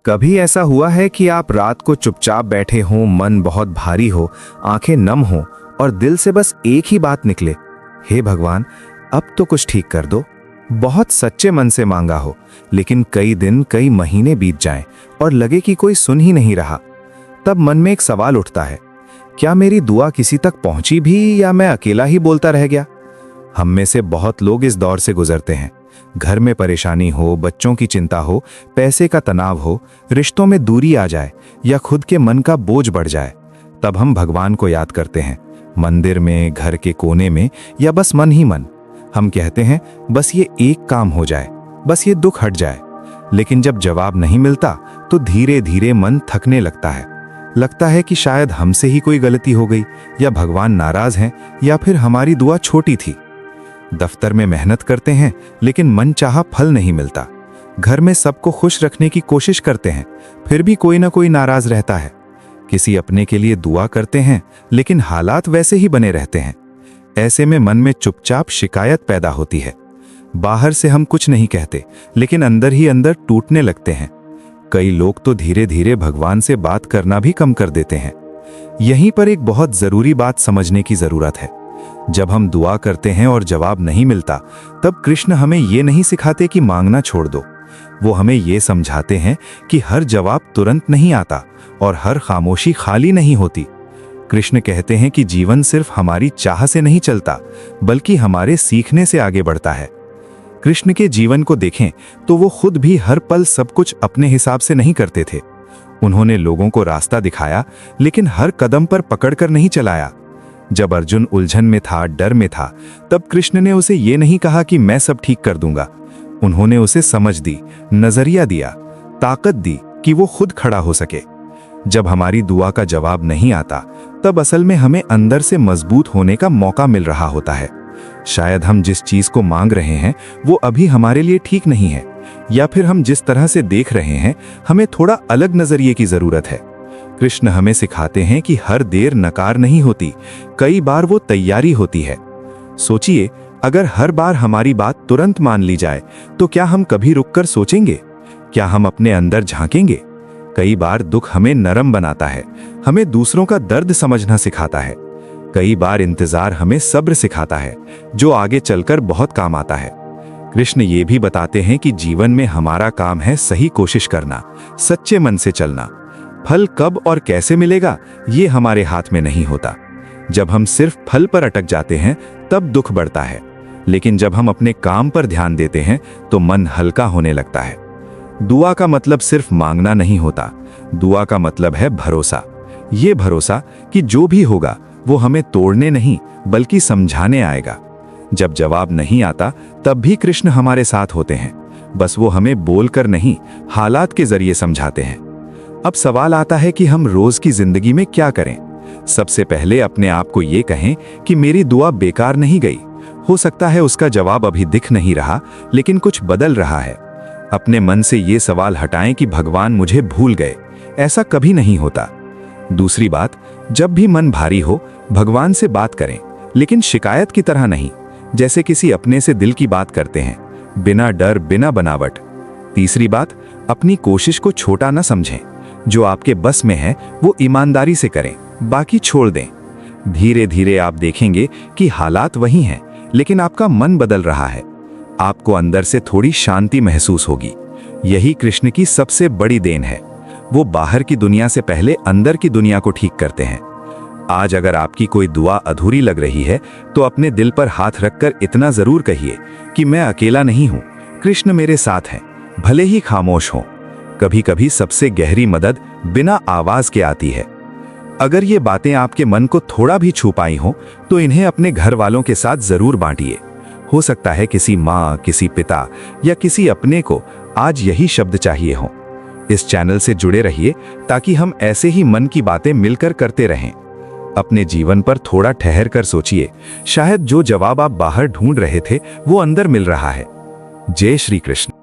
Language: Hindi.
कभी ऐसा हुआ है कि आप रात को चुपचाप बैठे हों, मन बहुत भारी हो, आंखें नम हो और दिल से बस एक ही बात निकले, हे भगवान, अब तो कुछ ठीक कर दो। बहुत सच्चे मन से मांगा हो, लेकिन कई दिन कई महीने बीत जाएं और लगे कि कोई सुन ही नहीं रहा। तब मन में एक सवाल उठता है, क्या मेरी दुआ किसी तक पहुंची भी या मैं अकेला ही बोलता रह गया? हम में से बहुत लोग इस दौर से गुजरते हैं। घर में परेशानी हो, बच्चों की चिंता हो, पैसे का तनाव हो, रिश्तों में दूरी आ जाए या खुद के मन का बोझ बढ़ जाए, तब हम भगवान को याद करते हैं। मंदिर में, घर के कोने में या बस मन ही मन हम कहते हैं, बस ये एक काम हो जाए, बस ये दुख हट जाए। लेकिन जब जवाब नहीं मिलता तो धीरे धीरे मन थकने लगता है कि शायद हमसे ही कोई गलती हो गई, या भगवान नाराज हैं, या फिर हमारी दुआ छोटी थी। दफ्तर में मेहनत करते हैं लेकिन मन चाहा फल नहीं मिलता। घर में सबको खुश रखने की कोशिश करते हैं, फिर भी कोई ना कोई नाराज रहता है। किसी अपने के लिए दुआ करते हैं लेकिन हालात वैसे ही बने रहते हैं। ऐसे में मन में चुपचाप शिकायत पैदा होती है। बाहर से हम कुछ नहीं कहते, लेकिन अंदर ही अंदर टूटने लगते हैं। कई लोग तो धीरे धीरे भगवान से बात करना भी कम कर देते हैं। यहीं पर एक बहुत जरूरी बात समझने की जरूरत है। जब हम दुआ करते हैं और जवाब नहीं मिलता, तब कृष्ण हमें ये नहीं सिखाते कि मांगना छोड़ दो। वो हमें ये समझाते हैं कि हर जवाब तुरंत नहीं आता और हर खामोशी खाली नहीं होती। कृष्ण कहते हैं कि जीवन सिर्फ हमारी चाह से नहीं चलता, बल्कि हमारे सीखने से आगे बढ़ता है। कृष्ण के जीवन को देखें तो वो खुद भी हर पल सब कुछ अपने हिसाब से नहीं करते थे। उन्होंने लोगों को रास्ता दिखाया, लेकिन हर कदम पर पकड़कर नहीं चलाया। जब अर्जुन उलझन में था, डर में था, तब कृष्ण ने उसे ये नहीं कहा कि मैं सब ठीक कर दूंगा। उन्होंने उसे समझ दी, नजरिया दिया, ताकत दी कि वो खुद खड़ा हो सके। जब हमारी दुआ का जवाब नहीं आता, तब असल में हमें अंदर से मजबूत होने का मौका मिल रहा होता है। शायद हम जिस चीज को मांग रहे हैं वो अभी हमारे लिए ठीक नहीं है, या फिर हम जिस तरह से देख रहे हैं हमें थोड़ा अलग नजरिए की जरूरत है। कृष्ण हमें सिखाते हैं कि हर देर नकार नहीं होती, कई बार वो तैयारी होती है। सोचिए, अगर हर बार हमारी बात तुरंत मान ली जाए तो क्या हम कभी रुककर सोचेंगे? क्या हम अपने अंदर झांकेंगे? कई बार दुख हमें नरम बनाता है, हमें दूसरों का दर्द समझना सिखाता है। कई बार इंतजार हमें सब्र सिखाता है, जो आगे चलकर बहुत काम आता है। कृष्ण ये भी बताते हैं कि जीवन में हमारा काम है सही कोशिश करना, सच्चे मन से चलना। फल कब और कैसे मिलेगा ये हमारे हाथ में नहीं होता। जब हम सिर्फ फल पर अटक जाते हैं तब दुख बढ़ता है, लेकिन जब हम अपने काम पर ध्यान देते हैं तो मन हल्का होने लगता है। दुआ का मतलब सिर्फ मांगना नहीं होता, दुआ का मतलब है भरोसा। ये भरोसा कि जो भी होगा वो हमें तोड़ने नहीं बल्कि समझाने आएगा। जब जवाब नहीं आता तब भी कृष्ण हमारे साथ होते हैं, बस वो हमें बोलकर नहीं, हालात के जरिए समझाते हैं। अब सवाल आता है कि हम रोज की जिंदगी में क्या करें। सबसे पहले अपने आप को ये कहें कि मेरी दुआ बेकार नहीं गई। हो सकता है उसका जवाब अभी दिख नहीं रहा, लेकिन कुछ बदल रहा है। अपने मन से ये सवाल हटाएं कि भगवान मुझे भूल गए, ऐसा कभी नहीं होता। दूसरी बात, जब भी मन भारी हो भगवान से बात करें, लेकिन शिकायत की तरह नहीं, जैसे किसी अपने से दिल की बात करते हैं, बिना डर, बिना बनावट। तीसरी बात, अपनी कोशिश को छोटा न समझें। जो आपके बस में है वो ईमानदारी से करें, बाकी छोड़ दें। धीरे धीरे आप देखेंगे कि हालात वही हैं, लेकिन आपका मन बदल रहा है। आपको अंदर से थोड़ी शांति महसूस होगी। यही कृष्ण की सबसे बड़ी देन है। वो बाहर की दुनिया से पहले अंदर की दुनिया को ठीक करते हैं। आज अगर आपकी कोई दुआ अधूरी लग रही है तो अपने दिल पर हाथ रखकर इतना जरूर कहिए कि मैं अकेला नहीं हूं, कृष्ण मेरे साथ हैं, भले ही खामोश हों। कभी कभी सबसे गहरी मदद बिना आवाज के आती है। अगर ये बातें आपके मन को थोड़ा भी छू पाई हो तो इन्हें अपने घर वालों के साथ जरूर बांटिए। हो सकता है किसी माँ, किसी पिता या किसी अपने को आज यही शब्द चाहिए हो। इस चैनल से जुड़े रहिए ताकि हम ऐसे ही मन की बातें मिलकर करते रहें। अपने जीवन पर थोड़ा ठहर कर सोचिए, शायद जो जवाब आप बाहर ढूंढ रहे थे वो अंदर मिल रहा है। जय श्री कृष्ण।